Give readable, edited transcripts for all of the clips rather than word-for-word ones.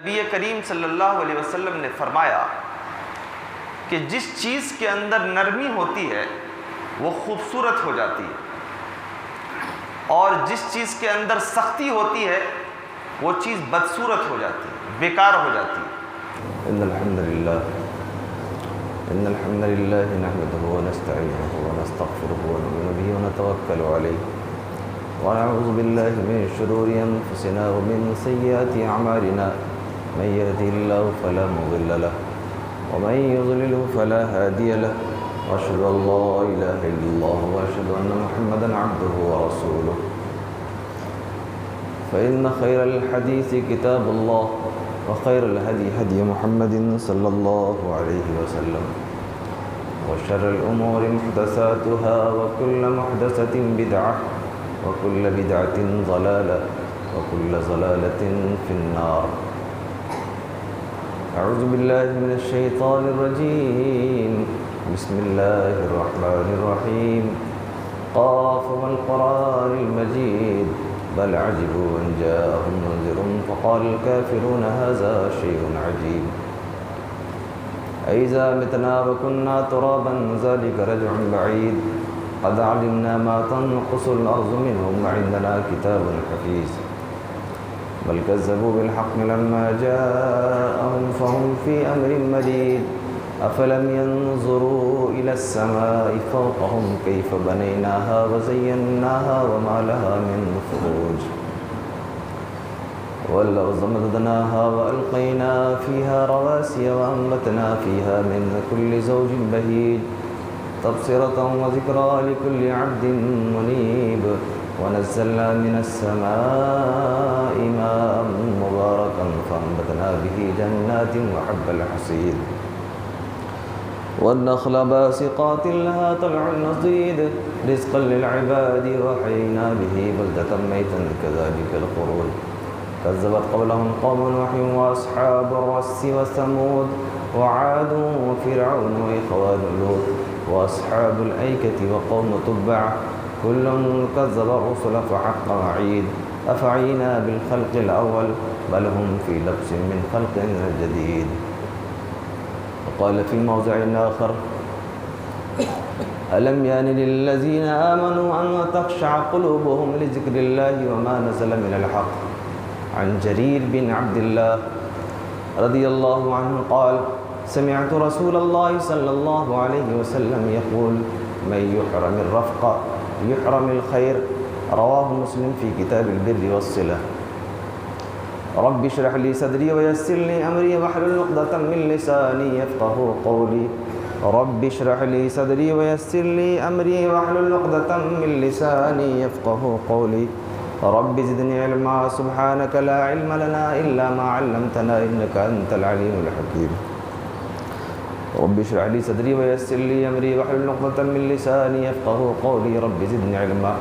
نبی کریم صلی اللہ علیہ وسلم نے فرمایا کہ جس چیز کے اندر نرمی ہوتی ہے وہ خوبصورت ہو جاتی ہے، اور جس چیز کے اندر سختی ہوتی ہے وہ چیز بدصورت ہو جاتی ہے، بیکار ہو جاتی ہے۔ ان الحمد للہ نحمده ونستعینه ونستغفره ونؤمن به ونتوکل علیہ ونعوذ باللہ من شرور انفسنا ومن سیئات اعمالنا من يهده الله فلا مضل له ومن يضلله فلا هادي له واشهد ان لا اله الا الله واشهد ان محمدا عبده ورسوله فان خير الحديث كتاب الله وخير الهدي هدي محمد صلى الله عليه وسلم وشر الامور محدثاتها وكل محدثة بدعة وكل بدعة ضلالة وكل ضلالة في النار۔ اعوذ باللہ من الشیطان الرجیم، بسم اللہ الرحمن الرحیم، قاف والقرآن المجید بل عجبوا ان جاءهم منذر فقال الكافرون هذا شيء عجيب أإذا متنا وكنا ترابا ذلك رجع بعيد قد علمنا ما تنقص الأرض منهم وعندنا كتاب حفيظ بل كذبوا بالحق لما جاءهم فهم في أمر مريج أفلم ينظروا إلى السماء فوقهم كيف بنيناها وزيناها وما لها من فروج والأرض مددناها وألقينا فيها رواسي وأنبتنا فيها من كل زوج بهيج تبصرة وذكرى لكل عبد منيب ونزلنا من السماء ماء مباركا فأنبتنا به جنات وحب الحصيد والنخل باسقات لها طلع نضيد رزقا للعباد وحيينا به بلدة ميتا كذلك الخروج كذبت قبلهم قوم نوح وأصحاب الرس وثمود وعاد وفرعون وإخوان لوط وأصحاب الأيكة وقوم تبع كل كذب الرسل فحق وعيد أفعينا بالخلق الأول بل هم في لبس من خلق جديد۔ وقال في موضع آخر ألم يان للذين آمنوا أن تخشع قلوبهم لذكر الله وما نزل من الحق عن جرير بن عبد الله رضي الله عنه قال سمعت رسول الله صلى الله عليه وسلم يقول من يحرم الرفق يحرم الخير رواه مسلم في كتاب البر والصلة۔ رب اشرح لي صدري ويسر لي أمري واحلل عقدة من لساني يفقهوا قولي رب اشرح لي صدري ويسر لي أمري واحلل عقدة من لساني يفقهوا قولي رب زدني علما سبحانك لا علم لنا إلا ما علمتنا إنك أنت العليم الحكيم۔ رب اشرح لي صدري ويسر لي أمري واحلل عقدة من لساني يفقهوا قولي رب زدني علما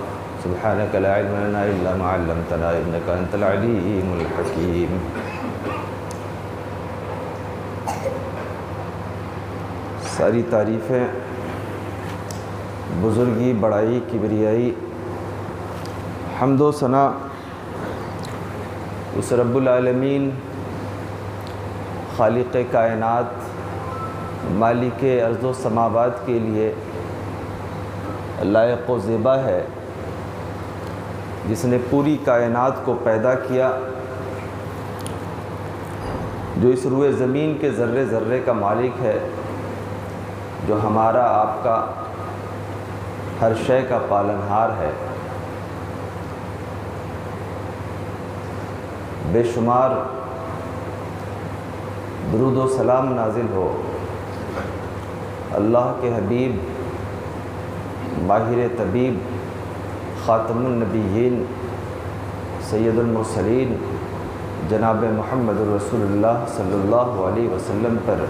سبحانك لا علم لنا إلا ما علمتنا إنك أنت العليم الحكيم۔ ساری تعریفیں، بزرگی، بڑائی، کبریائی، حمد و ثنا اس رب العالمین، خالق کائنات، مالک ارض و سماوات کے لیے لائق و زیبا ہے، جس نے پوری کائنات کو پیدا کیا، جو اس روئے زمین کے ذرے ذرے کا مالک ہے، جو ہمارا آپ کا ہر شے کا پالنہار ہے۔ بے شمار درود و سلام نازل ہو اللہ کے حبیب، ماہر طبیب، خاتم النبیین، سید المرسلین، جناب محمد رسول اللہ صلی اللہ علیہ وسلم پر،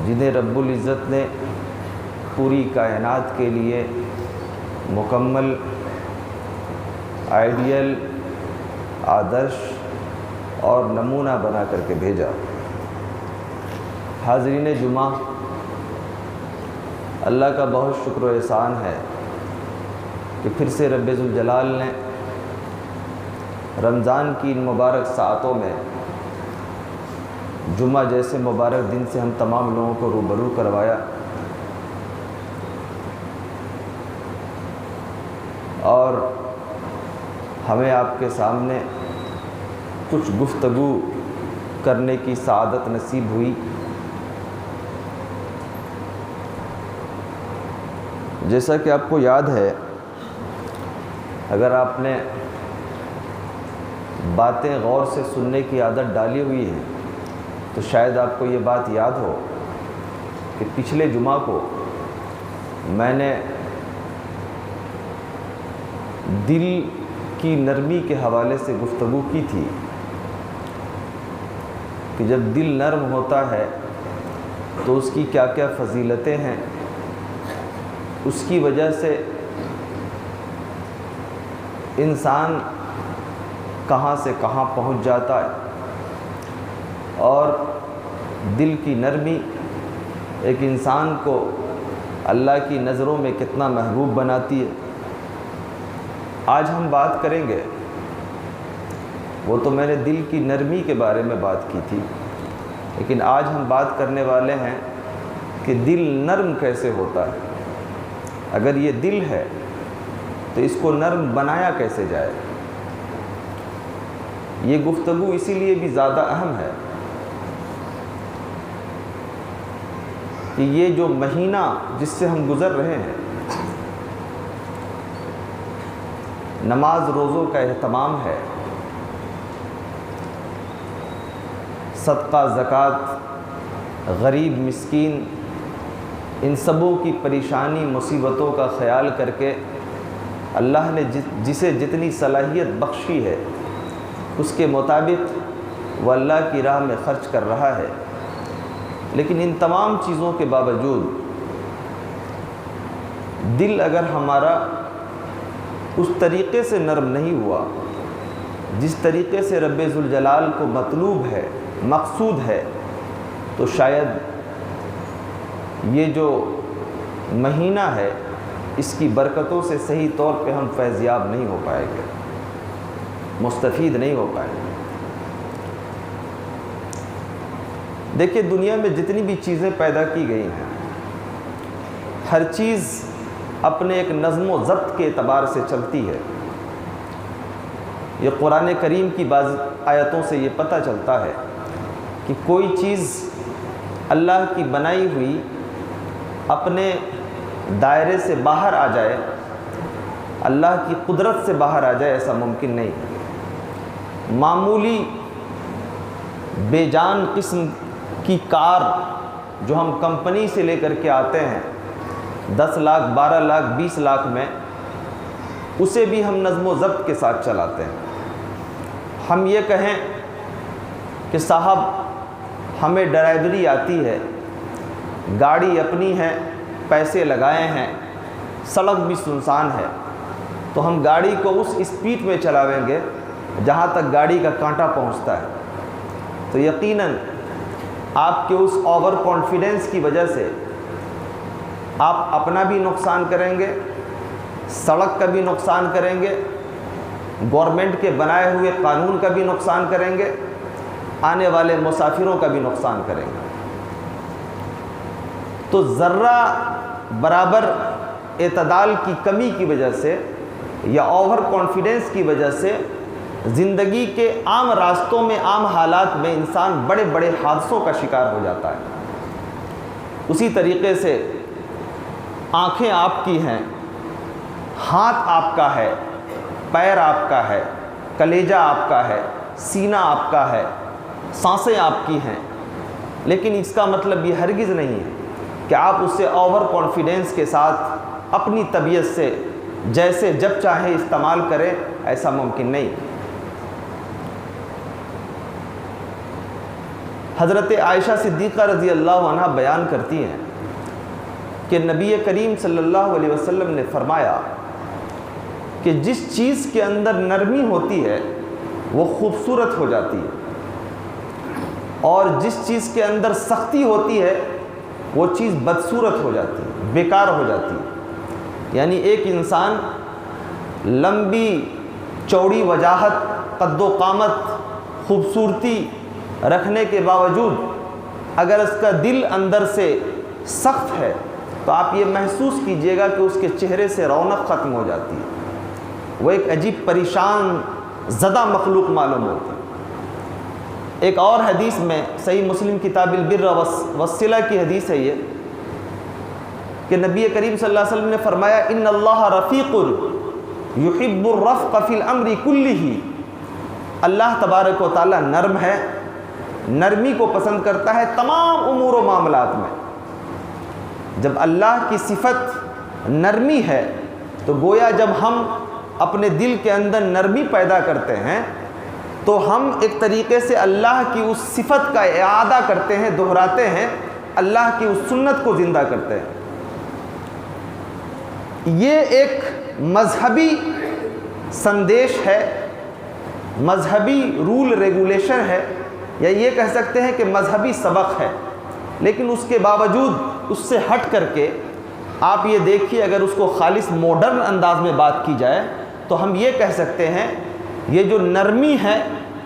جنہیں رب العزت نے پوری کائنات کے لیے مکمل، آئیڈیل، آدرش اور نمونہ بنا کر کے بھیجا۔ حاضرین جمعہ، اللہ کا بہت شکر و احسان ہے کہ پھر سے رب ذوالجلال نے رمضان کی ان مبارک ساعتوں میں جمعہ جیسے مبارک دن سے ہم تمام لوگوں کو روبرو کروایا، اور ہمیں آپ کے سامنے کچھ گفتگو کرنے کی سعادت نصیب ہوئی۔ جیسا کہ آپ کو یاد ہے، اگر آپ نے باتیں غور سے سننے کی عادت ڈالی ہوئی ہے تو شاید آپ کو یہ بات یاد ہو کہ پچھلے جمعہ کو میں نے دل کی نرمی کے حوالے سے گفتگو کی تھی کہ جب دل نرم ہوتا ہے تو اس کی کیا کیا فضیلتیں ہیں، اس کی وجہ سے انسان کہاں سے کہاں پہنچ جاتا ہے، اور دل کی نرمی ایک انسان کو اللہ کی نظروں میں کتنا محبوب بناتی ہے۔ آج ہم بات کریں گے، وہ تو میں نے دل کی نرمی کے بارے میں بات کی تھی، لیکن آج ہم بات کرنے والے ہیں کہ دل نرم کیسے ہوتا ہے۔ اگر یہ دل ہے تو اس کو نرم بنایا کیسے جائے۔ یہ گفتگو اسی لیے بھی زیادہ اہم ہے کہ یہ جو مہینہ جس سے ہم گزر رہے ہیں، نماز روزوں کا اہتمام ہے، صدقہ زکوٰۃ، غریب مسکین، ان سبوں کی پریشانی مصیبتوں کا خیال کر کے اللہ نے جسے جتنی صلاحیت بخشی ہے اس کے مطابق وہ اللہ کی راہ میں خرچ کر رہا ہے۔ لیکن ان تمام چیزوں کے باوجود دل اگر ہمارا اس طریقے سے نرم نہیں ہوا جس طریقے سے رب ذوالجلال کو مطلوب ہے، مقصود ہے، تو شاید یہ جو مہینہ ہے اس کی برکتوں سے صحیح طور پہ ہم فیضیاب نہیں ہو پائیں گے، مستفید نہیں ہو پائیں گے۔ دیکھیے، دنیا میں جتنی بھی چیزیں پیدا کی گئی ہیں، ہر چیز اپنے ایک نظم و ضبط کے اعتبار سے چلتی ہے۔ یہ قرآن کریم کی بعض آیتوں سے یہ پتہ چلتا ہے کہ کوئی چیز اللہ کی بنائی ہوئی اپنے دائرے سے باہر آ جائے، اللہ کی قدرت سے باہر آ جائے، ایسا ممکن نہیں۔ معمولی بے جان قسم کی کار جو ہم کمپنی سے لے کر کے آتے ہیں 10 لاکھ 12 لاکھ 20 لاکھ میں، اسے بھی ہم نظم و ضبط کے ساتھ چلاتے ہیں۔ ہم یہ کہیں کہ صاحب ہمیں ڈرائیوری آتی ہے، گاڑی اپنی ہے، پیسے لگائے ہیں، سڑک بھی سنسان ہے، تو ہم گاڑی کو اس اسپیڈ میں چلاویں گے جہاں تک گاڑی کا کانٹا پہنچتا ہے، تو یقیناً آپ کے اس اوور کانفیڈنس کی وجہ سے آپ اپنا بھی نقصان کریں گے، سڑک کا بھی نقصان کریں گے، گورنمنٹ کے بنائے ہوئے قانون کا بھی نقصان کریں گے، آنے والے مسافروں کا بھی نقصان کریں گے۔ تو ذرہ برابر اعتدال کی کمی کی وجہ سے یا اوور کانفیڈنس کی وجہ سے زندگی کے عام راستوں میں، عام حالات میں انسان بڑے بڑے حادثوں کا شکار ہو جاتا ہے۔ اسی طریقے سے آنکھیں آپ کی ہیں، ہاتھ آپ کا ہے، پیر آپ کا ہے، کلیجہ آپ کا ہے، سینہ آپ کا ہے، سانسیں آپ کی ہیں، لیکن اس کا مطلب یہ ہرگز نہیں ہے کہ آپ اسے اوور کانفیڈنس کے ساتھ اپنی طبیعت سے جیسے جب چاہے استعمال کریں، ایسا ممکن نہیں۔ حضرت عائشہ صدیقہ رضی اللہ عنہ بیان کرتی ہیں کہ نبی کریم صلی اللہ علیہ وسلم نے فرمایا کہ جس چیز کے اندر نرمی ہوتی ہے وہ خوبصورت ہو جاتی ہے، اور جس چیز کے اندر سختی ہوتی ہے وہ چیز بدصورت ہو جاتی ہے، بیکار ہو جاتی ہے۔ یعنی ایک انسان لمبی چوڑی وجاہت، قد و قامت، خوبصورتی رکھنے کے باوجود اگر اس کا دل اندر سے سخت ہے تو آپ یہ محسوس کیجئے گا کہ اس کے چہرے سے رونق ختم ہو جاتی ہے، وہ ایک عجیب پریشان زدہ مخلوق معلوم ہوتی ہے۔ ایک اور حدیث میں صحیح مسلم کتاب البر والصلہ کی حدیث ہے یہ کہ نبی کریم صلی اللہ علیہ وسلم نے فرمایا ان اللہ رفیق یحب الرفق فی الامر کلہ، اللہ تبارک و تعالی نرم ہے، نرمی کو پسند کرتا ہے تمام امور و معاملات میں۔ جب اللہ کی صفت نرمی ہے تو گویا جب ہم اپنے دل کے اندر نرمی پیدا کرتے ہیں تو ہم ایک طریقے سے اللہ کی اس صفت کا اعادہ کرتے ہیں، دہراتے ہیں، اللہ کی اس سنت کو زندہ کرتے ہیں۔ یہ ایک مذہبی سندیش ہے، مذہبی رول ریگولیشن ہے، یا یہ کہہ سکتے ہیں کہ مذہبی سبق ہے، لیکن اس کے باوجود اس سے ہٹ کر کے آپ یہ دیکھیے اگر اس کو خالص ماڈرن انداز میں بات کی جائے تو ہم یہ کہہ سکتے ہیں یہ جو نرمی ہے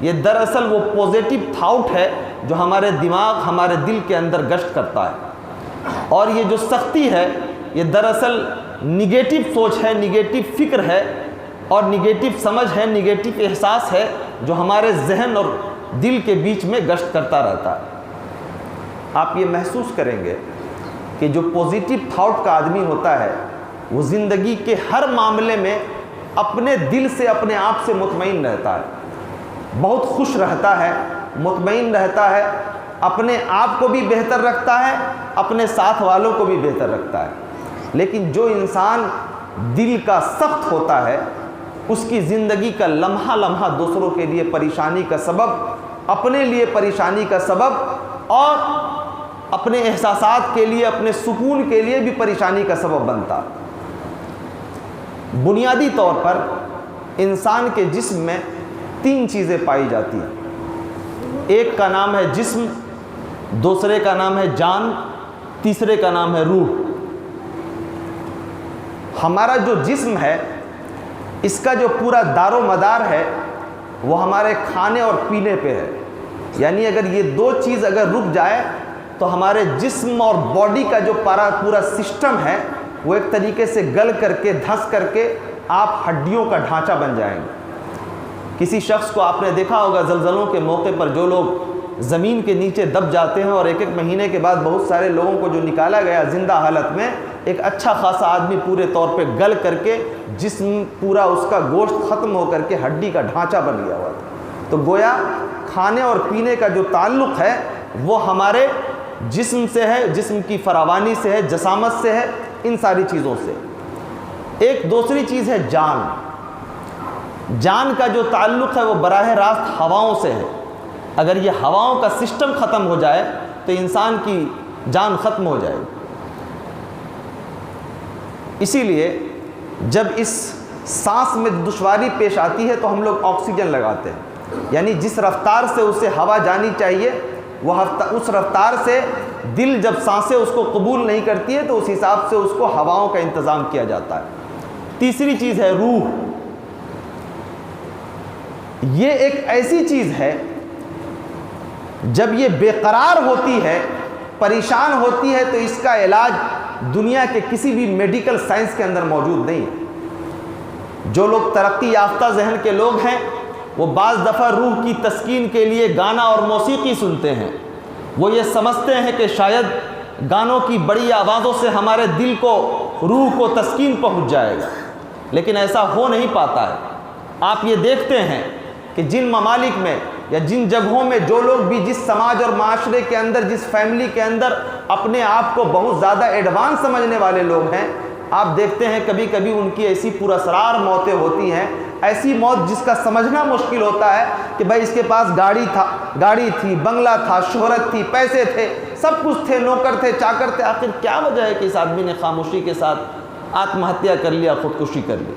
یہ دراصل وہ پوزیٹیو تھاٹ ہے جو ہمارے دماغ ہمارے دل کے اندر گشت کرتا ہے، اور یہ جو سختی ہے یہ دراصل نگیٹو سوچ ہے، نگیٹو فکر ہے اور نگیٹو سمجھ ہے، نگیٹو احساس ہے جو ہمارے ذہن اور دل کے بیچ میں گشت کرتا رہتا ہے۔ آپ یہ محسوس کریں گے کہ جو پوزیٹیو تھاٹ کا آدمی ہوتا ہے وہ زندگی کے ہر معاملے میں اپنے دل سے اپنے آپ سے مطمئن رہتا ہے، بہت خوش رہتا ہے، مطمئن رہتا ہے، اپنے آپ کو بھی بہتر رکھتا ہے، اپنے ساتھ والوں کو بھی بہتر رکھتا ہے۔ لیکن جو انسان دل کا سخت ہوتا ہے اس کی زندگی کا لمحہ لمحہ دوسروں کے لیے پریشانی کا سبب، اپنے لیے پریشانی کا سبب اور اپنے احساسات کے لیے، اپنے سکون کے لیے بھی پریشانی کا سبب بنتا۔ بنیادی طور پر انسان کے جسم میں 3 چیزیں پائی جاتی ہیں، ایک کا نام ہے جسم، دوسرے کا نام ہے جان، تیسرے کا نام ہے روح۔ ہمارا جو جسم ہے اس کا جو پورا دار و مدار ہے وہ ہمارے کھانے اور پینے پہ ہے، یعنی اگر یہ 2 چیز اگر رک جائے تو ہمارے جسم اور باڈی کا جو پورا سسٹم ہے وہ ایک طریقے سے گل کر کے دھس کر کے آپ ہڈیوں کا ڈھانچہ بن جائیں گے۔ کسی شخص کو آپ نے دیکھا ہوگا زلزلوں کے موقع پر جو لوگ زمین کے نیچے دب جاتے ہیں اور ایک مہینے کے بعد بہت سارے لوگوں کو جو نکالا گیا زندہ حالت میں، ایک اچھا خاصا آدمی پورے طور پہ گل کر کے جسم پورا اس کا گوشت ختم ہو کر کے ہڈی کا ڈھانچہ بن گیا ہوا تھا۔ تو گویا کھانے اور پینے کا جو تعلق ہے وہ ہمارے جسم سے ہے، جسم کی فراوانی سے ہے، جسامت سے ہے، ان ساری چیزوں سے۔ ایک دوسری چیز ہے جان۔ جان کا جو تعلق ہے وہ براہ راست ہواؤں سے ہے۔ اگر یہ ہواؤں کا سسٹم ختم ہو جائے تو انسان کی جان ختم ہو جائے گی۔ اسی لیے جب اس سانس میں دشواری پیش آتی ہے تو ہم لوگ آکسیجن لگاتے ہیں، یعنی جس رفتار سے اسے ہوا جانی چاہیے وہ اس رفتار سے دل جب سانسیں اس کو قبول نہیں کرتی ہے تو اس حساب سے اس کو ہواؤں کا انتظام کیا جاتا ہے۔ تیسری چیز ہے روح۔ یہ ایک ایسی چیز ہے جب یہ بے قرار ہوتی ہے، پریشان ہوتی ہے تو اس کا علاج دنیا کے کسی بھی میڈیکل سائنس کے اندر موجود نہیں۔ جو لوگ ترقی یافتہ ذہن کے لوگ ہیں وہ بعض دفعہ روح کی تسکین کے لیے گانا اور موسیقی سنتے ہیں، وہ یہ سمجھتے ہیں کہ شاید گانوں کی بڑی آوازوں سے ہمارے دل کو، روح کو تسکین پہنچ جائے گا، لیکن ایسا ہو نہیں پاتا ہے۔ آپ یہ دیکھتے ہیں کہ جن ممالک میں یا جن جگہوں میں جو لوگ بھی جس سماج اور معاشرے کے اندر، جس فیملی کے اندر اپنے آپ کو بہت زیادہ ایڈوانس سمجھنے والے لوگ ہیں، آپ دیکھتے ہیں کبھی کبھی ان کی ایسی پراسرار موتیں ہوتی ہیں، ایسی موت جس کا سمجھنا مشکل ہوتا ہے کہ بھائی اس کے پاس گاڑی تھی، بنگلہ تھا، شہرت تھی، پیسے تھے، سب کچھ تھے، نوکر تھے، چاکر تھے، آخر کیا وجہ ہے کہ اس آدمی نے خاموشی کے ساتھ آتم ہتیا کر لیا، خودکشی کر لی؟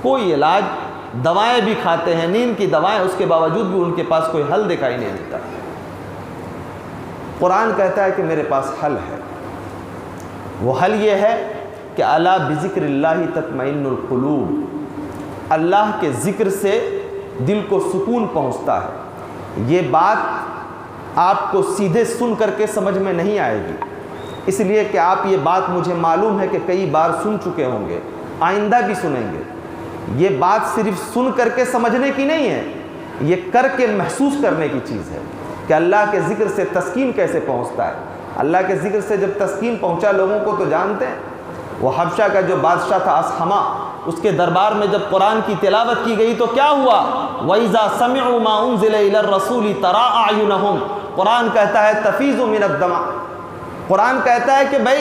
کوئی علاج، دوائیں بھی کھاتے ہیں، نیند کی دوائیں، اس کے باوجود بھی ان کے پاس کوئی حل دکھائی نہیں دیتا۔ قرآن کہتا ہے کہ میرے پاس حل ہے۔ وہ حل یہ ہے کہ الا بذکر اللہ تطمئن القلوب، اللہ کے ذکر سے دل کو سکون پہنچتا ہے۔ یہ بات آپ کو سیدھے سن کر کے سمجھ میں نہیں آئے گی، اس لیے کہ آپ یہ بات مجھے معلوم ہے کہ کئی بار سن چکے ہوں گے، آئندہ بھی سنیں گے۔ یہ بات صرف سن کر کے سمجھنے کی نہیں ہے، یہ کر کے محسوس کرنے کی چیز ہے کہ اللہ کے ذکر سے تسکین کیسے پہنچتا ہے۔ اللہ کے ذکر سے جب تسکین پہنچا لوگوں کو تو جانتے ہیں، وہ حبشہ کا جو بادشاہ تھا اصحما، اس کے دربار میں جب قرآن کی تلاوت کی گئی تو کیا ہوا؟ وَإِذَا سَمِعُوا مَا أُنزِلَ إِلَى الرَّسُولِ تَرَىٰ أَعْيُنَهُمْ، قرآن کہتا ہے تفیض من الدمع، قرآن کہتا ہے کہ بھائی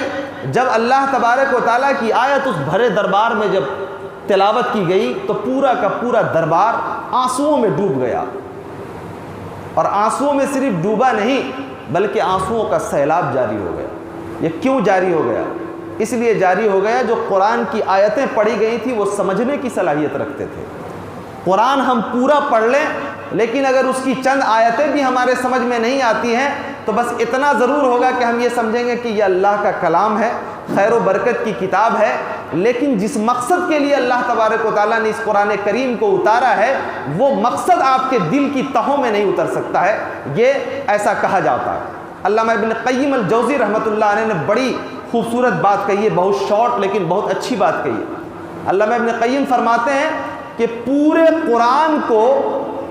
جب اللہ تبارک و تعالیٰ کی آیت اس بھرے دربار میں جب تلاوت کی گئی تو پورا کا پورا دربار آنسوؤں میں ڈوب گیا، اور آنسوؤں میں صرف ڈوبا نہیں بلکہ آنسوؤں کا سیلاب جاری ہو گیا۔ یہ کیوں جاری ہو گیا؟ اس لیے جاری ہو گیا جو قرآن کی آیتیں پڑھی گئی تھی وہ سمجھنے کی صلاحیت رکھتے تھے۔ قرآن ہم پورا پڑھ لیں لیکن اگر اس کی چند آیتیں بھی ہمارے سمجھ میں نہیں آتی ہیں تو بس اتنا ضرور ہوگا کہ ہم یہ سمجھیں گے کہ یہ اللہ کا کلام ہے، خیر و برکت کی کتاب ہے، لیکن جس مقصد کے لیے اللہ تبارک و تعالیٰ نے اس قرآن کریم کو اتارا ہے وہ مقصد آپ کے دل کی تہوں میں نہیں اتر سکتا ہے، یہ ایسا کہا جاتا ہے۔ علامہ ابن قیم الجوزی رحمۃ اللہ علیہ نے بڑی خوبصورت بات کہی ہے، بہت شارٹ لیکن بہت اچھی بات کہی ہے۔ علامہ ابن قیم فرماتے ہیں کہ پورے قرآن کو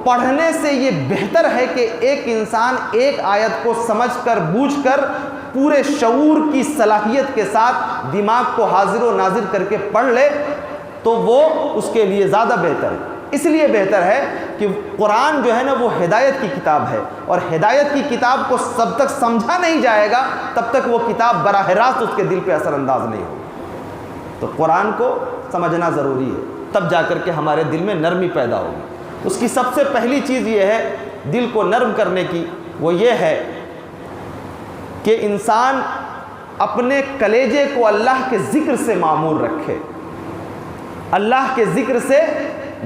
پڑھنے سے یہ بہتر ہے کہ ایک انسان ایک آیت کو سمجھ کر بوجھ کر پورے شعور کی صلاحیت کے ساتھ دماغ کو حاضر و ناظر کر کے پڑھ لے تو وہ اس کے لیے زیادہ بہتر ہے۔ اس لیے بہتر ہے کہ قرآن جو ہے نا وہ ہدایت کی کتاب ہے، اور ہدایت کی کتاب کو سب تک سمجھا نہیں جائے گا تب تک وہ کتاب براہ راست اس کے دل پہ اثر انداز نہیں ہوگی۔ تو قرآن کو سمجھنا ضروری ہے، تب جا کر کے ہمارے دل میں نرمی پیدا ہوگی۔ اس کی سب سے پہلی چیز یہ ہے دل کو نرم کرنے کی، وہ یہ ہے کہ انسان اپنے کلیجے کو اللہ کے ذکر سے معمور رکھے، اللہ کے ذکر سے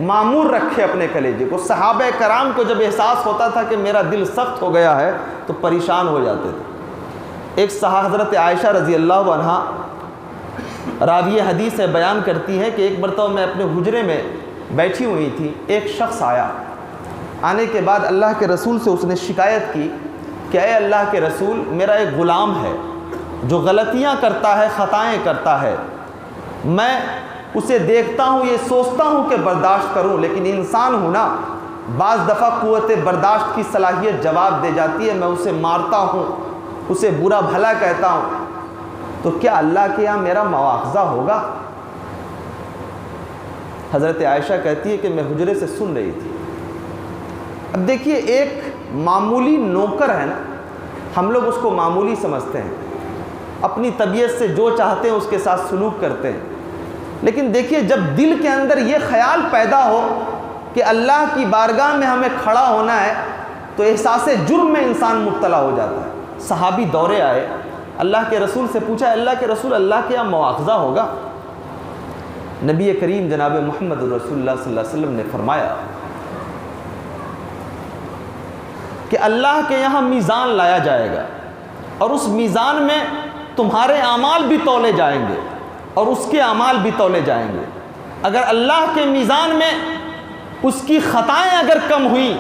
معمور رکھے اپنے کلیجے کو۔ صحابہ کرام کو جب احساس ہوتا تھا کہ میرا دل سخت ہو گیا ہے تو پریشان ہو جاتے تھے۔ ایک حضرت عائشہ رضی اللہ عنہا راوی حدیث ہے بیان کرتی ہے کہ ایک مرتبہ میں اپنے حجرے میں بیٹھی ہوئی تھی، ایک شخص آیا، آنے کے بعد اللہ کے رسول سے اس نے شکایت کی کہ اے اللہ کے رسول، میرا ایک غلام ہے جو غلطیاں کرتا ہے، خطائیں کرتا ہے، میں اسے دیکھتا ہوں، یہ سوچتا ہوں کہ برداشت کروں، لیکن انسان ہوں نا، بعض دفعہ قوت برداشت کی صلاحیت جواب دے جاتی ہے، میں اسے مارتا ہوں، اسے برا بھلا کہتا ہوں، تو کیا اللہ کے یہاں میرا مواخذہ ہوگا؟ حضرت عائشہ کہتی ہے کہ میں حجرے سے سن رہی تھی۔ اب دیکھیے ایک معمولی نوکر ہے نا، ہم لوگ اس کو معمولی سمجھتے ہیں، اپنی طبیعت سے جو چاہتے ہیں اس کے ساتھ سلوک کرتے ہیں، لیکن دیکھیے جب دل کے اندر یہ خیال پیدا ہو کہ اللہ کی بارگاہ میں ہمیں کھڑا ہونا ہے تو احساس جرم میں انسان مبتلا ہو جاتا ہے۔ صحابی دورے آئے، اللہ کے رسول سے پوچھا اللہ کے رسول، اللہ کے یہاں مواخذہ ہوگا؟ نبی کریم جناب محمد رسول اللہ صلی اللہ علیہ وسلم نے فرمایا کہ اللہ کے یہاں میزان لایا جائے گا اور اس میزان میں تمہارے اعمال بھی تولے جائیں گے اور اس کے اعمال بھی تولے جائیں گے۔ اگر اللہ کے میزان میں اس کی خطائیں اگر کم ہوئیں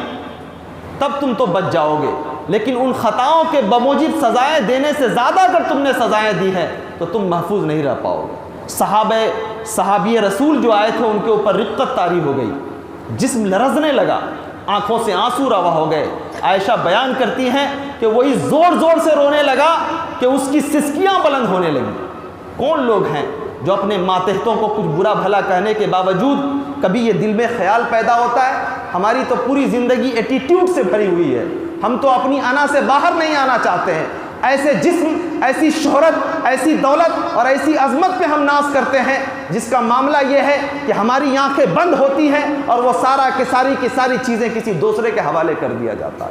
تب تم تو بچ جاؤ گے، لیکن ان خطاؤں کے بموجب سزائیں دینے سے زیادہ اگر تم نے سزائیں دی ہیں تو تم محفوظ نہیں رہ پاؤ گے۔ صحابی رسول جو آئے تھے ان کے اوپر رقت طاری ہو گئی، جسم لرزنے لگا، آنکھوں سے آنسو روا ہو گئے۔ عائشہ بیان کرتی ہیں کہ وہی زور زور سے رونے لگا کہ اس کی سسکیاں بلند ہونے لگیں۔ کون لوگ ہیں جو اپنے ماتحتوں کو کچھ برا بھلا کہنے کے باوجود کبھی یہ دل میں خیال پیدا ہوتا ہے؟ ہماری تو پوری زندگی ایٹیٹیوڈ سے بھری ہوئی ہے، ہم تو اپنی انا سے باہر نہیں آنا چاہتے ہیں۔ ایسے جسم، ایسی شہرت، ایسی دولت اور ایسی عظمت پہ ہم ناز کرتے ہیں جس کا معاملہ یہ ہے کہ ہماری آنکھیں بند ہوتی ہیں اور وہ سارا کی ساری چیزیں کسی دوسرے کے حوالے کر دیا جاتا ہے۔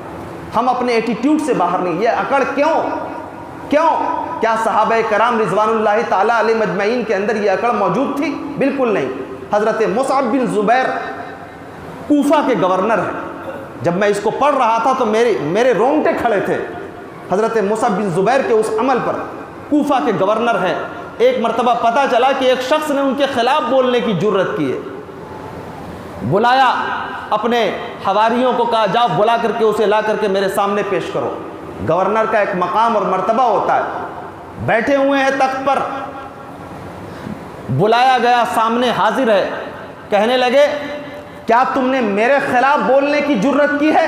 ہم اپنے ایٹیٹیوڈ سے باہر نہیں۔ یہ اکڑ کیوں؟ کیا صحابہ کرام رضوان اللہ تعالیٰ علیہ مجمعین کے اندر یہ اکڑ موجود تھی؟ بالکل نہیں۔ حضرت مصعب بن زبیر کوفہ کے گورنر ہیں، جب میں اس کو پڑھ رہا تھا تو میرے رونگٹے کھڑے تھے حضرت مصعب بن زبیر کے اس عمل پر۔ کوفہ کے گورنر ہیں، ایک مرتبہ پتہ چلا کہ ایک شخص نے ان کے خلاف بولنے کی جرت کی ہے، بلایا اپنے حواریوں کو، کہا جاؤ بلا کر کے اسے لا کر کے میرے سامنے پیش کرو۔ گورنر کا ایک مقام اور مرتبہ ہوتا ہے. بیٹھے ہوئے ہیں تخت پر, بلایا گیا, سامنے حاضر ہے, کہنے لگے کیا تم نے میرے خلاف بولنے کی جرت کی ہے؟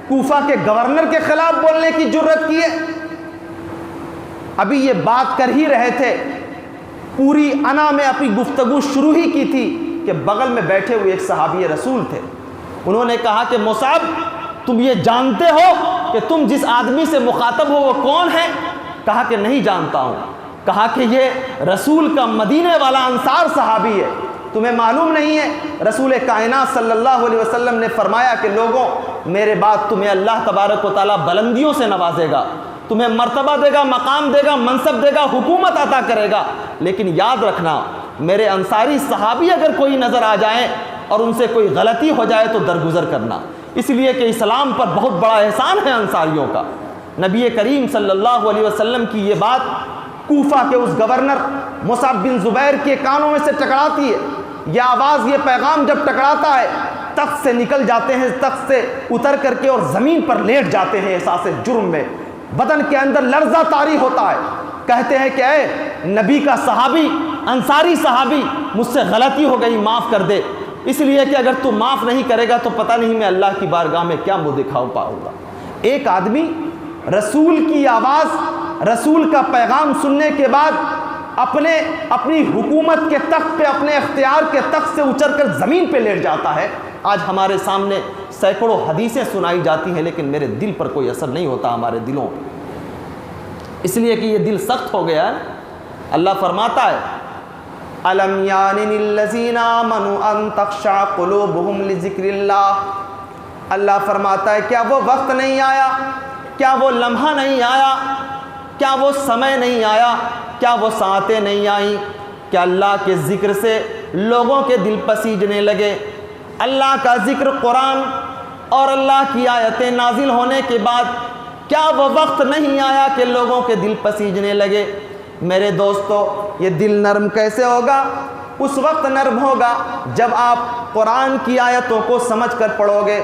کوفہ کے گورنر کے خلاف بولنے کی جرت کی ہے؟ ابھی یہ بات کر ہی رہے تھے, پوری انا میں اپنی گفتگو شروع ہی کی تھی کہ بغل میں بیٹھے ہوئے ایک صحابی رسول تھے. انہوں نے کہا کہ مصعب, تم یہ جانتے ہو کہ تم جس آدمی سے مخاطب ہو وہ کون ہے؟ کہا کہ نہیں جانتا ہوں. کہا کہ یہ رسول کا مدینے والا انصار صحابی ہے. تمہیں معلوم نہیں ہے رسول کائنات صلی اللہ علیہ وسلم نے فرمایا کہ لوگوں, میرے بعد تمہیں اللہ تبارک و تعالیٰ بلندیوں سے نوازے گا, تمہیں مرتبہ دے گا, مقام دے گا, منصب دے گا, حکومت عطا کرے گا. لیکن یاد رکھنا, میرے انصاری صحابی اگر کوئی نظر آ جائیں اور ان سے کوئی غلطی ہو جائے تو درگزر کرنا, اس لیے کہ اسلام پر بہت بڑا احسان ہے انصاریوں کا. نبی کریم صلی اللہ علیہ وسلم کی یہ بات کوفہ کے اس گورنر مصعب بن زبیر کے کانوں میں سے ٹکراتی ہے. یہ آواز, یہ پیغام جب ٹکراتا ہے, تخت سے نکل جاتے ہیں, تخت سے اتر کر کے اور زمین پر لیٹ جاتے ہیں احساس جرم میں. بدن کے اندر لرزہ طاری ہوتا ہے. کہتے ہیں کہ اے نبی کا صحابی, انصاری صحابی, مجھ سے غلطی ہو گئی, معاف کر دے, اس لیے کہ اگر تو معاف نہیں کرے گا تو پتہ نہیں میں اللہ کی بارگاہ میں کیا منہ دکھاؤ پاؤں گا. ایک آدمی رسول کی آواز, رسول کا پیغام سننے کے بعد اپنی حکومت کے تخت پہ, اپنے اختیار کے تخت سے اچر کر زمین پہ لیٹ جاتا ہے. آج ہمارے سامنے سینکڑوں حدیثیں سنائی جاتی ہیں لیکن میرے دل پر کوئی اثر نہیں ہوتا ہمارے دلوں پہ, اس لیے کہ یہ دل سخت ہو گیا ہے. اللہ فرماتا ہے الم یعن للذین آمنوا ان تخشع قلوبہم لذکر اللہ. اللہ فرماتا ہے کیا وہ وقت نہیں آیا, کیا وہ لمحہ نہیں آیا, کیا وہ سمے نہیں آیا, کیا وہ ساعتیں نہیں آئیں کہ اللہ کے ذکر سے لوگوں کے دل پسیجنے لگے. اللہ کا ذکر قرآن اور اللہ کی آیتیں نازل ہونے کے بعد کیا وہ وقت نہیں آیا کہ لوگوں کے دل پسیجنے لگے؟ میرے دوستو, یہ دل نرم کیسے ہوگا؟ اس وقت نرم ہوگا جب آپ قرآن کی آیتوں کو سمجھ کر پڑھو گے.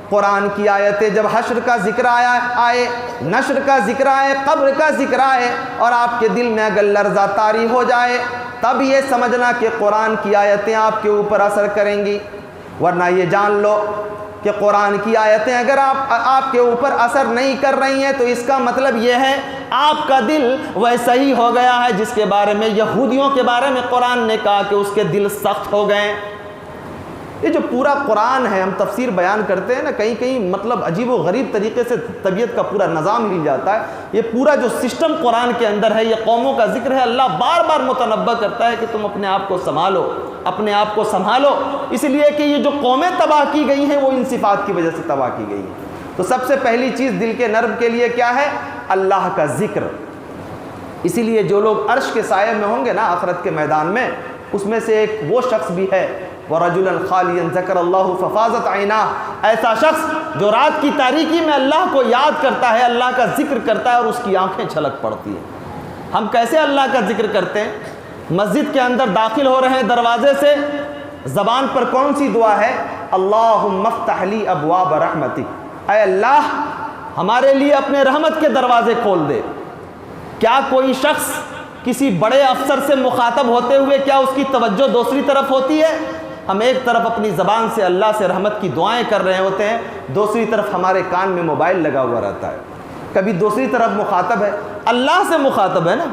قرآن کی آیتیں جب حشر کا ذکر آئے, نشر کا ذکر آئے, قبر کا ذکر آئے اور آپ کے دل میں اگر لرزہ طاری ہو جائے, تب یہ سمجھنا کہ قرآن کی آیتیں آپ کے اوپر اثر کریں گی. ورنہ یہ جان لو کہ قرآن کی آیتیں اگر آپ کے اوپر اثر نہیں کر رہی ہیں تو اس کا مطلب یہ ہے آپ کا دل ویسا ہی ہو گیا ہے جس کے بارے میں یہودیوں کے بارے میں قرآن نے کہا کہ اس کے دل سخت ہو گئے. یہ جو پورا قرآن ہے, ہم تفسیر بیان کرتے ہیں نا, کہیں مطلب عجیب و غریب طریقے سے طبیعت کا پورا نظام ہل جاتا ہے. یہ پورا جو سسٹم قرآن کے اندر ہے, یہ قوموں کا ذکر ہے. اللہ بار بار متنبہ کرتا ہے کہ تم اپنے آپ کو سنبھالو, اپنے آپ کو سنبھالو, اس لیے کہ یہ جو قومیں تباہ کی گئی ہیں وہ ان صفات کی وجہ سے تباہ کی گئی ہیں. تو سب سے پہلی چیز دل کے نرم کے لیے کیا ہے؟ اللہ کا ذکر. اسی لیے جو لوگ عرش کے سائے میں ہوں گے نا آخرت کے میدان میں, اس میں سے ایک وہ شخص بھی ہے وَرَجُلًا خَالِيًا ذَكَرَ اللَّهُ فَفَاضَتْ عَيْنَاهُ, ایسا شخص جو رات کی تاریکی میں اللہ کو یاد کرتا ہے, اللہ کا ذکر کرتا ہے اور اس کی آنکھیں چھلک پڑتی ہیں. ہم کیسے اللہ کا ذکر کرتے ہیں؟ مسجد کے اندر داخل ہو رہے ہیں دروازے سے, زبان پر کون سی دعا ہے؟ اللہم افتح لی ابواب رحمتک, اے اللہ ہمارے لیے اپنے رحمت کے دروازے کھول دے. کیا کوئی شخص کسی بڑے افسر سے مخاطب ہوتے ہوئے کیا اس کی توجہ دوسری طرف ہوتی ہے؟ ہم ایک طرف اپنی زبان سے اللہ سے رحمت کی دعائیں کر رہے ہوتے ہیں, دوسری طرف ہمارے کان میں موبائل لگا ہوا رہتا ہے. کبھی دوسری طرف مخاطب ہے, اللہ سے مخاطب ہے نا.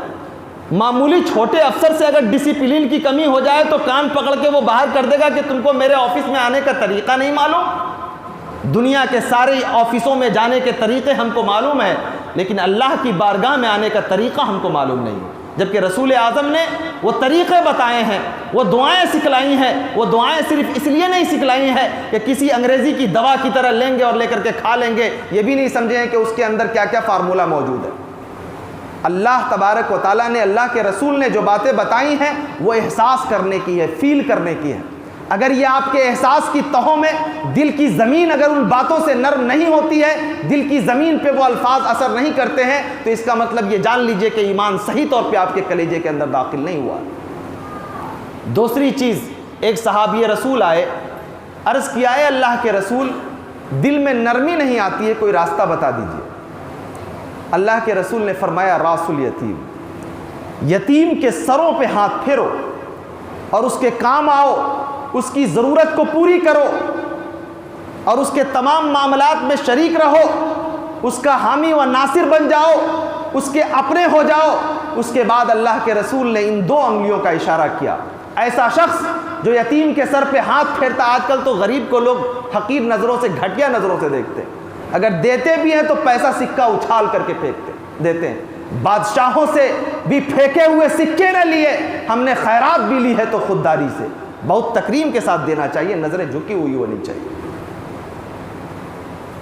معمولی چھوٹے افسر سے اگر ڈسپلن کی کمی ہو جائے تو کان پکڑ کے وہ باہر کر دے گا کہ تم کو میرے آفس میں آنے کا طریقہ نہیں معلوم. دنیا کے سارے آفسوں میں جانے کے طریقے ہم کو معلوم ہیں, لیکن اللہ کی بارگاہ میں آنے کا طریقہ ہم کو معلوم نہیں, جبکہ رسول اعظم نے وہ طریقے بتائے ہیں, وہ دعائیں سکھلائی ہیں. وہ دعائیں صرف اس لیے نہیں سکھلائی ہیں کہ کسی انگریزی کی دوا کی طرح لیں گے اور لے کر کے کھا لیں گے, یہ بھی نہیں سمجھیں کہ اس کے اندر کیا کیا فارمولہ موجود ہے. اللہ تبارک و تعالیٰ نے, اللہ کے رسول نے جو باتیں بتائی ہیں وہ احساس کرنے کی ہے, فیل کرنے کی ہے. اگر یہ آپ کے احساس کی تہوں میں دل کی زمین اگر ان باتوں سے نرم نہیں ہوتی ہے, دل کی زمین پہ وہ الفاظ اثر نہیں کرتے ہیں, تو اس کا مطلب یہ جان لیجئے کہ ایمان صحیح طور پہ آپ کے کلیجے کے اندر داخل نہیں ہوا. دوسری چیز, ایک صحابی رسول آئے, عرض کیا ہے اللہ کے رسول دل میں نرمی نہیں آتی ہے, کوئی راستہ بتا دیجئے. اللہ کے رسول نے فرمایا راس الیتیم، یتیم کے سروں پہ ہاتھ پھیرو اور اس کے کام آؤ، اس کی ضرورت کو پوری کرو اور اس کے تمام معاملات میں شریک رہو، اس کا حامی و ناصر بن جاؤ، اس کے اپنے ہو جاؤ۔ اس کے بعد اللہ کے رسول نے ان 2 انگلیوں کا اشارہ کیا۔ ایسا شخص جو یتیم کے سر پہ ہاتھ پھیرتا، آج کل تو غریب کو لوگ حقیر نظروں سے، گھٹیا نظروں سے دیکھتے ہیں، اگر دیتے بھی ہیں تو پیسہ سکہ اچھال کر کے پھینکتے دیتے ہیں۔ بادشاہوں سے بھی پھینکے ہوئے سکے نہ لیے، ہم نے خیرات بھی لی ہے تو خودداری سے، بہت تکریم کے ساتھ دینا چاہیے، نظریں جھکی ہوئی ہونی چاہیے۔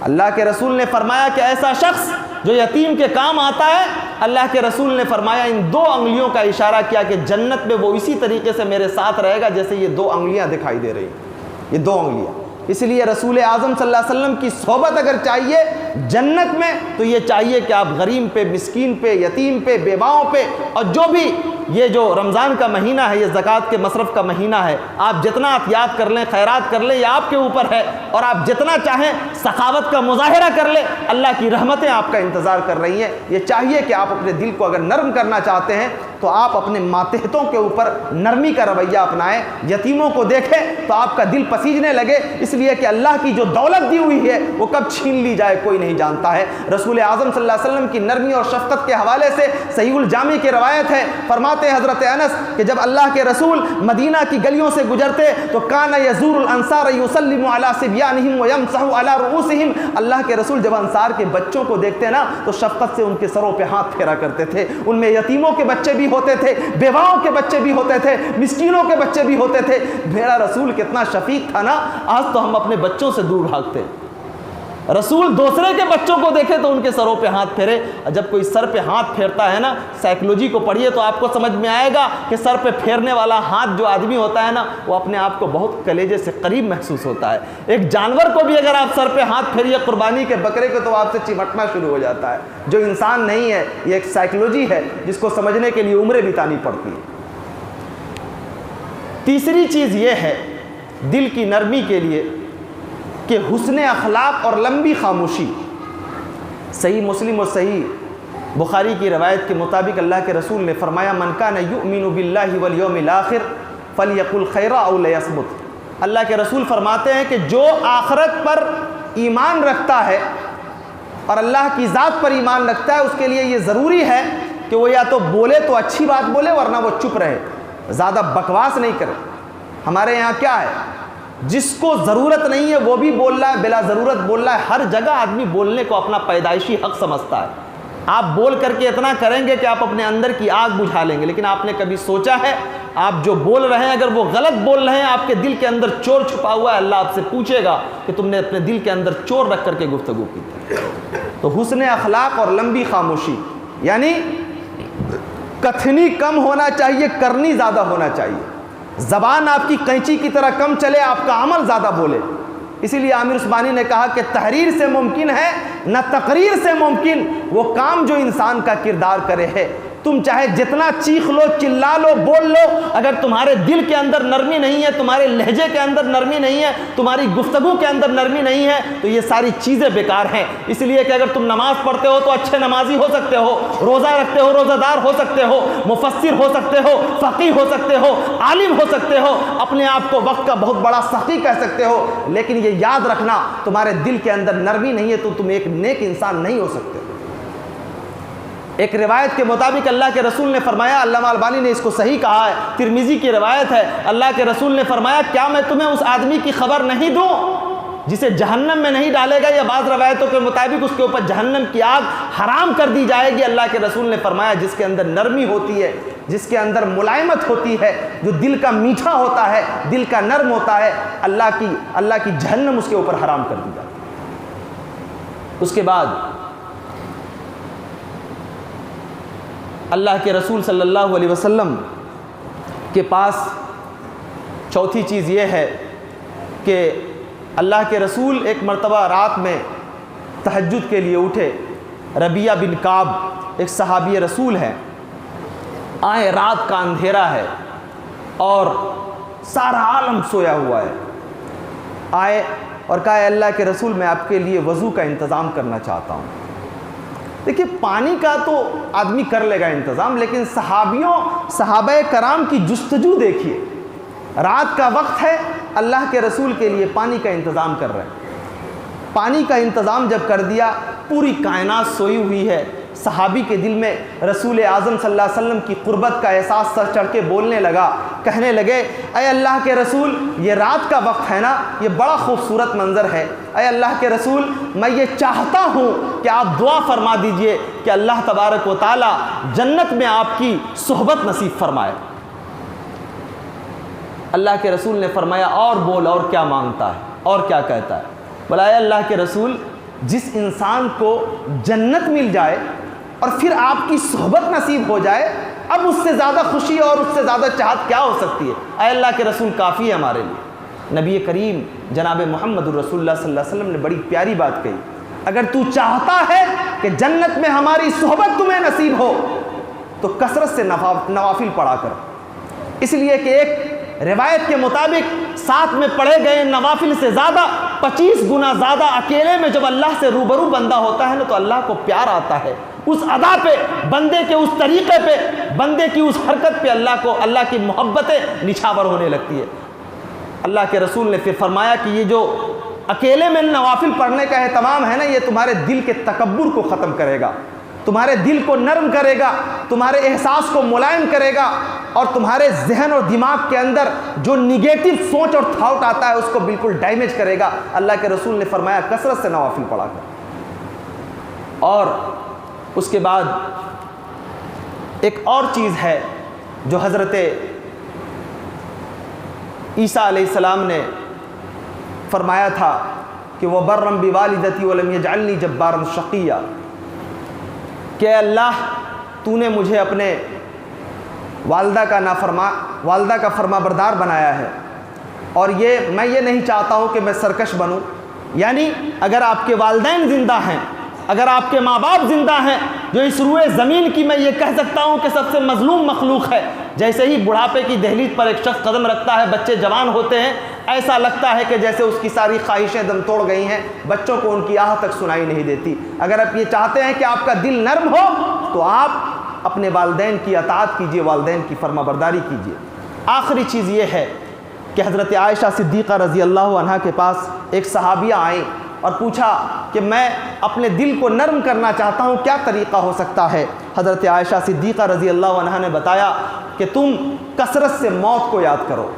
اللہ کے رسول نے فرمایا کہ ایسا شخص جو یتیم کے کام آتا ہے، اللہ کے رسول نے فرمایا ان 2 انگلیوں کا اشارہ کیا کہ جنت میں وہ اسی طریقے سے میرے ساتھ رہے گا جیسے یہ 2 انگلیاں دکھائی دے رہی ہیں، یہ 2 انگلیاں۔ اس لیے رسول اعظم صلی اللہ علیہ وسلم کی صحبت اگر چاہیے جنت میں تو یہ چاہیے کہ آپ غریب پہ، مسکین پہ، یتیم پہ، بیواؤں پہ، اور جو بھی یہ جو رمضان کا مہینہ ہے، یہ زکوٰۃ کے مصرف کا مہینہ ہے، آپ جتنا عطیات کر لیں، خیرات کر لیں، یہ آپ کے اوپر ہے، اور آپ جتنا چاہیں سخاوت کا مظاہرہ کر لیں، اللہ کی رحمتیں آپ کا انتظار کر رہی ہیں۔ یہ چاہیے کہ آپ اپنے دل کو اگر نرم کرنا چاہتے ہیں تو آپ اپنے ماتحتوں کے اوپر نرمی کا رویہ اپنائیں، یتیموں کو دیکھیں تو آپ کا دل پسیجنے لگے، اس لیے کہ اللہ کی جو دولت دی ہوئی ہے وہ کب چھین لی جائے کوئی نہیں جانتا ہے۔ رسول اعظم صلی اللہ علیہ وسلم کی نرمی اور شفقت کے حوالے سے صحیح الجامع کی روایت ہے، فرماتے ہیں حضرت انس کہ جب اللہ کے رسول مدینہ کی گلیوں سے گزرتے تو کان یزور الانصار یسلم علی صبیانہم ویمسح علی رؤوسہم، اللہ کے رسول جب انصار کے بچوں کو دیکھتے نا تو شفقت سے ان کے سروں پہ ہاتھ پھیرا کرتے تھے۔ ان میں یتیموں کے بچے بھی ہوتے تھے، بیواؤں کے بچے بھی ہوتے تھے، مسکینوں کے بچے بھی ہوتے تھے۔ میرا رسول کتنا شفیق تھا نا، آج تو ہم اپنے بچوں سے دور بھاگتے ہیں۔ رسول دوسرے کے بچوں کو دیکھے تو ان کے سروں پہ ہاتھ پھیرے۔ جب کوئی سر پہ ہاتھ پھیرتا ہے نا، سائیکلوجی کو پڑھیے تو آپ کو سمجھ میں آئے گا کہ سر پہ پھیرنے والا ہاتھ جو آدمی ہوتا ہے نا، وہ اپنے آپ کو بہت کلیجے سے قریب محسوس ہوتا ہے۔ ایک جانور کو بھی اگر آپ سر پہ ہاتھ پھیریے قربانی کے بکرے کو تو آپ سے چمٹنا شروع ہو جاتا ہے۔ جو انسان نہیں ہے، یہ ایک سائیکلوجی ہے جس کو سمجھنے کے لیے عمریں بتانی پڑتی ہیں۔ تیسری چیز یہ ہے دل کی نرمی کے لیے کہ حسن اخلاق اور لمبی خاموشی۔ صحیح مسلم اور صحیح بخاری کی روایت کے مطابق اللہ کے رسول نے فرمایا من کان یؤمن باللہ والیوم الآخر فلیقل خیرا او لیصمت۔ اللہ کے رسول فرماتے ہیں کہ جو آخرت پر ایمان رکھتا ہے اور اللہ کی ذات پر ایمان رکھتا ہے، اس کے لیے یہ ضروری ہے کہ وہ یا تو بولے تو اچھی بات بولے ورنہ وہ چپ رہے، زیادہ بکواس نہیں کرے۔ ہمارے یہاں کیا ہے، جس کو ضرورت نہیں ہے وہ بھی بول رہا ہے، بلا ضرورت بول رہا ہے۔ ہر جگہ آدمی بولنے کو اپنا پیدائشی حق سمجھتا ہے۔ آپ بول کر کے اتنا کریں گے کہ آپ اپنے اندر کی آگ بجھا لیں گے، لیکن آپ نے کبھی سوچا ہے آپ جو بول رہے ہیں اگر وہ غلط بول رہے ہیں، آپ کے دل کے اندر چور چھپا ہوا ہے، اللہ آپ سے پوچھے گا کہ تم نے اپنے دل کے اندر چور رکھ کر کے گفتگو کی تھی۔ تو حسن اخلاق اور لمبی خاموشی، یعنی کتھنی کم ہونا چاہیے، کرنی زیادہ ہونا چاہیے۔ زبان آپ کی قینچی کی طرح کم چلے، آپ کا عمل زیادہ بولے۔ اسی لیے عامر عثمانی نے کہا کہ تحریر سے ممکن ہے نہ تقریر سے ممکن وہ کام جو انسان کا کردار کرے ہے۔ تم چاہے جتنا چیخ لو، چلا لو، بول لو، اگر تمہارے دل کے اندر نرمی نہیں ہے، تمہارے لہجے کے اندر نرمی نہیں ہے، تمہاری گفتگو کے اندر نرمی نہیں ہے، تو یہ ساری چیزیں بیکار ہیں۔ اس لیے کہ اگر تم نماز پڑھتے ہو تو اچھے نمازی ہو سکتے ہو، روزہ رکھتے ہو روزہ دار ہو سکتے ہو، مفسر ہو سکتے ہو، فقیہ ہو سکتے ہو، عالم ہو سکتے ہو، اپنے آپ کو وقت کا بہت بڑا سخی کہہ سکتے ہو، لیکن یہ یاد رکھنا تمہارے دل کے اندر نرمی نہیں ہے تو تم ایک نیک انسان نہیں ہو سکتے۔ ایک روایت کے مطابق اللہ کے رسول نے فرمایا، علامہ البانی نے اس کو صحیح کہا ہے، ترمذی کی روایت ہے، اللہ کے رسول نے فرمایا کیا میں تمہیں اس آدمی کی خبر نہیں دوں جسے جہنم میں نہیں ڈالے گا، یا بعض روایتوں کے مطابق اس کے اوپر جہنم کی آگ حرام کر دی جائے گی۔ اللہ کے رسول نے فرمایا جس کے اندر نرمی ہوتی ہے، جس کے اندر ملائمت ہوتی ہے، جو دل کا میٹھا ہوتا ہے، دل کا نرم ہوتا ہے، اللہ کی جہنم اس کے اوپر حرام کر دی جاتی ہے۔ اس کے بعد اللہ کے رسول صلی اللہ علیہ وسلم کے پاس چوتھی چیز یہ ہے کہ اللہ کے رسول ایک مرتبہ رات میں تہجد کے لیے اٹھے۔ ربیہ بن کعب ایک صحابی رسول ہے، آئے رات کا اندھیرا ہے اور سارا عالم سویا ہوا ہے، آئے اور کہا اے اللہ کے رسول میں آپ کے لیے وضو کا انتظام کرنا چاہتا ہوں۔ دیکھیے پانی کا تو آدمی کر لے گا انتظام، لیکن صحابہ کرام کی جستجو دیکھیے، رات کا وقت ہے، اللہ کے رسول کے لیے پانی کا انتظام کر رہے ہیں۔ پانی کا انتظام جب کر دیا، پوری کائنات سوئی ہوئی ہے، صحابی کے دل میں رسول اعظم صلی اللہ علیہ وسلم کی قربت کا احساس سر چڑھ کے بولنے لگا، کہنے لگے اے اللہ کے رسول یہ رات کا وقت ہے نا، یہ بڑا خوبصورت منظر ہے، اے اللہ کے رسول میں یہ چاہتا ہوں کہ آپ دعا فرما دیجئے کہ اللہ تبارک و تعالی جنت میں آپ کی صحبت نصیب فرمائے۔ اللہ کے رسول نے فرمایا اور بول، اور کیا مانگتا ہے، اور کیا کہتا ہے؟ بولا اے اللہ کے رسول جس انسان کو جنت مل جائے اور پھر آپ کی صحبت نصیب ہو جائے، اب اس سے زیادہ خوشی اور اس سے زیادہ چاہت کیا ہو سکتی ہے؟ اے اللہ کے رسول کافی ہے ہمارے لیے۔ نبی کریم جناب محمد الرسول اللہ صلی اللہ علیہ وسلم نے بڑی پیاری بات کہی، اگر تو چاہتا ہے کہ جنت میں ہماری صحبت تمہیں نصیب ہو تو کثرت سے نوافل پڑھا کر، اس لیے کہ ایک روایت کے مطابق ساتھ میں پڑھے گئے نوافل سے زیادہ 25 گنا زیادہ اکیلے میں جب اللہ سے روبرو بندہ ہوتا ہے نا تو اللہ کو پیار آتا ہے، اس ادا پہ، بندے کے اس طریقے پہ، بندے کی اس حرکت پہ اللہ کی محبتیں نچھاور ہونے لگتی ہے۔ اللہ کے رسول نے پھر فرمایا کہ یہ جو اکیلے میں نوافل پڑھنے کا اہتمام ہے نا، یہ تمہارے دل کے تکبر کو ختم کرے گا، تمہارے دل کو نرم کرے گا، تمہارے احساس کو ملائم کرے گا، اور تمہارے ذہن اور دماغ کے اندر جو نگیٹو سوچ اور تھاٹ آتا ہے اس کو بالکل ڈیمیج کرے گا۔ اللہ کے رسول نے فرمایا کثرت سے نوافل پڑھا کر۔ اور اس کے بعد ایک اور چیز ہے جو حضرت عیسیٰ علیہ السلام نے فرمایا تھا کہ وَبَرًّا بِوَالِدَتِي وَلَمْ يَجْعَلْنِي جَبَّارًا شَقِيًّا، کہ اللہ تو نے مجھے اپنے والدہ کا فرما بردار بنایا ہے، اور میں یہ نہیں چاہتا ہوں کہ میں سرکش بنوں۔ یعنی اگر آپ کے والدین زندہ ہیں، اگر آپ کے ماں باپ زندہ ہیں، جو اس روئے زمین کی میں یہ کہہ سکتا ہوں کہ سب سے مظلوم مخلوق ہے، جیسے ہی بڑھاپے کی دہلیز پر ایک شخص قدم رکھتا ہے، بچے جوان ہوتے ہیں، ایسا لگتا ہے کہ جیسے اس کی ساری خواہشیں دم توڑ گئی ہیں، بچوں کو ان کی آہ تک سنائی نہیں دیتی۔ اگر آپ یہ چاہتے ہیں کہ آپ کا دل نرم ہو تو آپ اپنے والدین کی اطاعت کیجئے، والدین کی فرما برداری کیجئے۔ آخری چیز یہ ہے کہ حضرت عائشہ صدیقہ رضی اللہ عنہا کے پاس ایک صحابیہ آئیں اور پوچھا کہ میں اپنے دل کو نرم کرنا چاہتا ہوں، کیا طریقہ ہو سکتا ہے؟ حضرت عائشہ صدیقہ رضی اللہ عنہا نے بتایا کہ تم کثرت سے موت کو یاد کرو،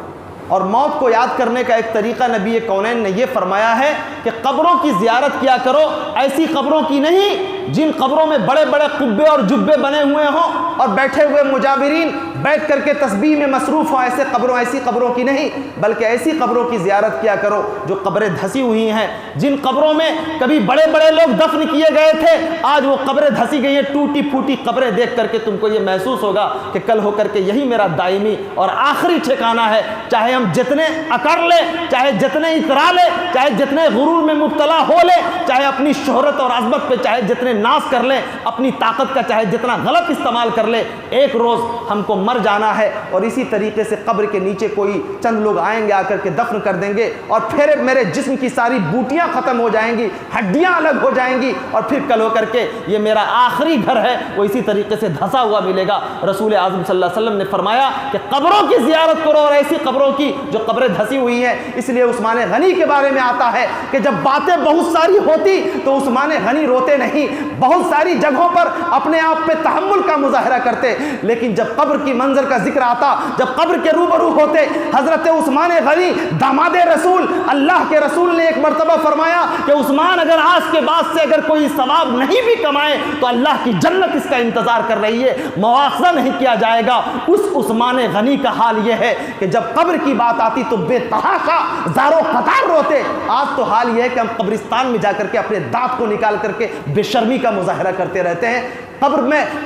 اور موت کو یاد کرنے کا ایک طریقہ نبی کونین نے یہ فرمایا ہے کہ قبروں کی زیارت کیا کرو، ایسی قبروں کی نہیں جن قبروں میں بڑے بڑے قبے اور جبے بنے ہوئے ہوں اور بیٹھے ہوئے مجاورین بیٹھ کر کے تسبیح میں مصروف ہوں، ایسی قبروں کی نہیں، بلکہ ایسی قبروں کی زیارت کیا کرو جو قبریں دھسی ہوئی ہیں، جن قبروں میں کبھی بڑے بڑے لوگ دفن کیے گئے تھے، آج وہ قبریں دھسی گئی ہیں، ٹوٹی پھوٹی قبریں دیکھ کر کے تم کو یہ محسوس ہوگا کہ کل ہو کر کے یہی میرا دائمی اور آخری ٹھکانہ ہے۔ چاہے ہم جتنے اکڑ لیں، چاہے جتنے اترا لیں، چاہے جتنے غرور میں مبتلا ہو لیں، چاہے اپنی شہرت اور عظمت پہ چاہے جتنے ناز کر لیں، اپنی طاقت کا چاہے جتنا غلط استعمال کر لیں، ایک روز ہم کو مر جانا ہے، اور اسی طریقے سے قبر کے نیچے کوئی چند لوگ آئیں گے، آ کر کے دفن کر دیں گے، اور پھر میرے جسم کی ساری بوٹیاں ختم ہو جائیں گی، ہڈیاں الگ ہو جائیں گی، اور پھر کل ہو کر کے یہ میرا آخری گھر ہے وہ اسی طریقے سے دھسا ہوا ملے گا۔ رسول اعظم صلی اللہ علیہ وسلم نے فرمایا کہ قبروں کی زیارت کرو، اور ایسی قبروں کی جو قبریں دھسی ہوئی ہیں۔ اس لیے عثمان غنی کے بارے میں آتا ہے کہ جب باتیں بہت ساری ہوتی تو عثمان غنی روتے نہیں، بہت ساری جگہوں پر اپنے آپ پہ تحمل کا مظاہرہ کرتے، لیکن جب قبر کی منظر کا ذکر آتا، جب قبر کے روبرو ہوتے، حضرت عثمان غنی داماد رسول، اللہ کے رسول نے ایک مرتبہ فرمایا کہ عثمان اگر آج کے بعد سے اگر کوئی ثواب نہیں بھی کمائے تو اللہ کی جنت اس کا انتظار کر رہی ہے، مواخذہ نہیں کیا جائے گا۔ اس عثمان غنی کا حال یہ ہے کہ جب قبر کی بات آتی تو بے تحاشا زارو قطار روتے۔ آج تو حال یہ ہے کہ ہم قبرستان میں جا کر کے اپنے دانت کو نکال کر کے بے شرمی کا مظاہرہ کرتے رہتے ہیں،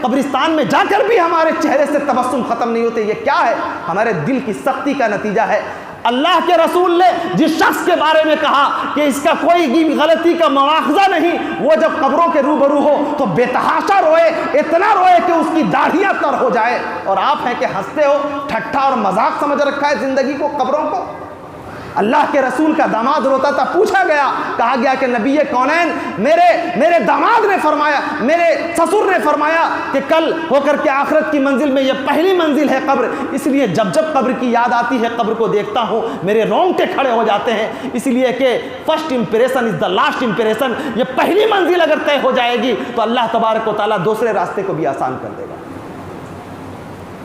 قبرستان میں جا کر بھی ہمارے چہرے سے تبسم ختم نہیں ہوتے۔ یہ کیا ہے؟ ہمارے دل کی سختی کا نتیجہ ہے۔ اللہ کے رسول نے جس شخص کے بارے میں کہا کہ اس کا کوئی غلطی کا مواخذہ نہیں، وہ جب قبروں کے روبرو ہو تو بے تحاشا روئے، اتنا روئے کہ اس کی داڑھیاں تر ہو جائے، اور آپ ہیں کہ ہنستے ہو، ٹھٹھا اور مذاق سمجھ رکھا ہے زندگی کو، قبروں کو۔ اللہ کے رسول کا داماد روتا تھا، پوچھا گیا، کہا گیا کہ نبی کونین میرے داماد نے فرمایا، میرے سسر نے فرمایا کہ کل ہو کر کے آخرت کی منزل میں یہ پہلی منزل ہے قبر، اس لیے جب جب قبر کی یاد آتی ہے، قبر کو دیکھتا ہوں، میرے رونگٹے کھڑے ہو جاتے ہیں، اس لیے کہ first impression is the last impression, یہ پہلی منزل اگر طے ہو جائے گی تو اللہ تبارک و تعالیٰ دوسرے راستے کو بھی آسان کر دے گا۔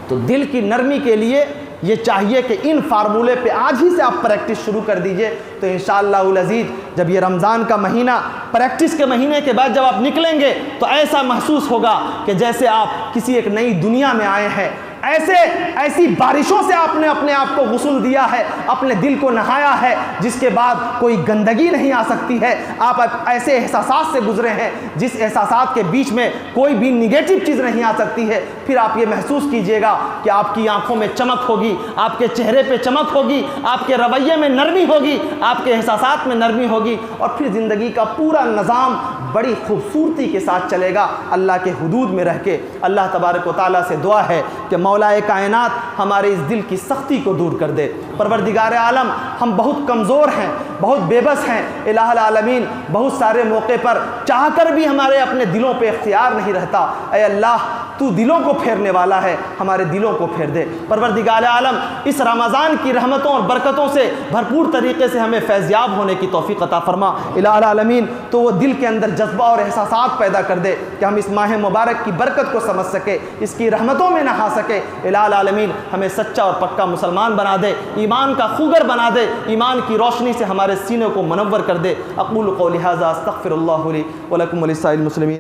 تو دل کی نرمی کے لیے یہ چاہیے کہ ان فارمولے پہ آج ہی سے آپ پریکٹس شروع کر دیجئے، تو انشاءاللہ العزیز جب یہ رمضان کا مہینہ، پریکٹس کے مہینے کے بعد جب آپ نکلیں گے تو ایسا محسوس ہوگا کہ جیسے آپ کسی ایک نئی دنیا میں آئے ہیں، ایسی بارشوں سے آپ نے اپنے آپ کو غسل دیا ہے، اپنے دل کو نہایا ہے، جس کے بعد کوئی گندگی نہیں آ سکتی ہے، آپ ایسے احساسات سے گزرے ہیں جس احساسات کے بیچ میں کوئی بھی نگیٹو چیز نہیں آ سکتی ہے، پھر آپ یہ محسوس کیجئے گا کہ آپ کی آنکھوں میں چمک ہوگی، آپ کے چہرے پہ چمک ہوگی، آپ کے رویے میں نرمی ہوگی، آپ کے احساسات میں نرمی ہوگی، اور پھر زندگی کا پورا نظام بڑی خوبصورتی کے ساتھ چلے گا اللہ کے حدود میں رہ کے۔ اللہ تبارک و تعالیٰ سے دعا ہے کہ مولا کائنات ہمارے اس دل کی سختی کو دور کر دے۔ پروردگار عالم، ہم بہت کمزور ہیں، بہت بے بس ہیں، الہ العالمین، بہت سارے موقع پر چاہ کر بھی ہمارے اپنے دلوں پہ اختیار نہیں رہتا، اے اللہ تو دلوں کو پھیرنے والا ہے، ہمارے دلوں کو پھیر دے۔ پروردگار عالم، اس رمضان کی رحمتوں اور برکتوں سے بھرپور طریقے سے ہمیں فیضیاب ہونے کی توفیق عطا فرما الہ العالمین، تو وہ دل کے اندر جذبہ اور احساسات پیدا کر دے کہ ہم اس ماہ مبارک کی برکت کو سمجھ سکے، اس کی رحمتوں میں نہا سکے۔ الہ العالمین ہمیں سچا اور پکا مسلمان بنا دے، ایمان کا خوگر بنا دے، ایمان کی روشنی سے ہمارے سینے کو منور کر دے۔ اقول قولی ھذا استغفر اللہ لی ولکم ولسائر المسلمین۔